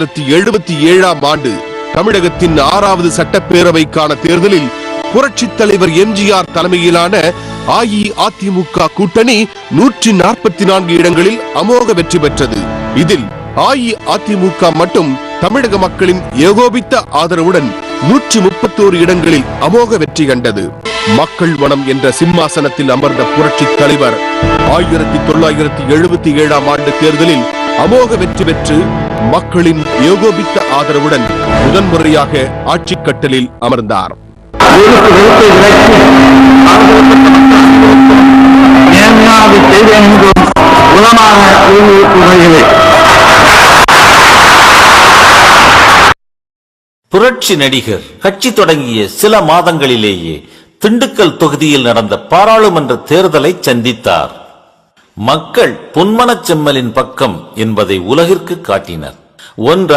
1977 தமிழகத்தின் 6வது சட்டப்பேரவைக்கான தேர்தலில் புரட்சித் தலைவர் எம்ஜிஆர் தலைமையிலான அஇஅதிமுக கூட்டணி 144 இடங்களில் அமோக வெற்றி பெற்றது. இதில் அஇஅதிமுக மட்டும் தமிழக மக்களின் ஏகோபித்த ஆதரவுடன் 131 இடங்களில் அமோக வெற்றி கண்டது. மக்கள் மனம் என்ற சிம்மாசனத்தில் அமர்ந்த புரட்சித் தலைவர் 1977 தேர்தலில் அமோக வெற்றி பெற்று மக்களின் ஏகோபித்த ஆதரவுடன் முதன்முறையாக ஆட்சி கட்டலில் அமர்ந்தார். புரட்சி நடிகர் கட்சி தொடங்கிய சில மாதங்களிலேயே திண்டுக்கல் தொகுதியில் நடந்த பாராளுமன்ற தேர்தலை சந்தித்தார். மக்கள் பொன்மனச் செம்மலின் பக்கம் என்பதை உலகிற்கு காட்டினர்.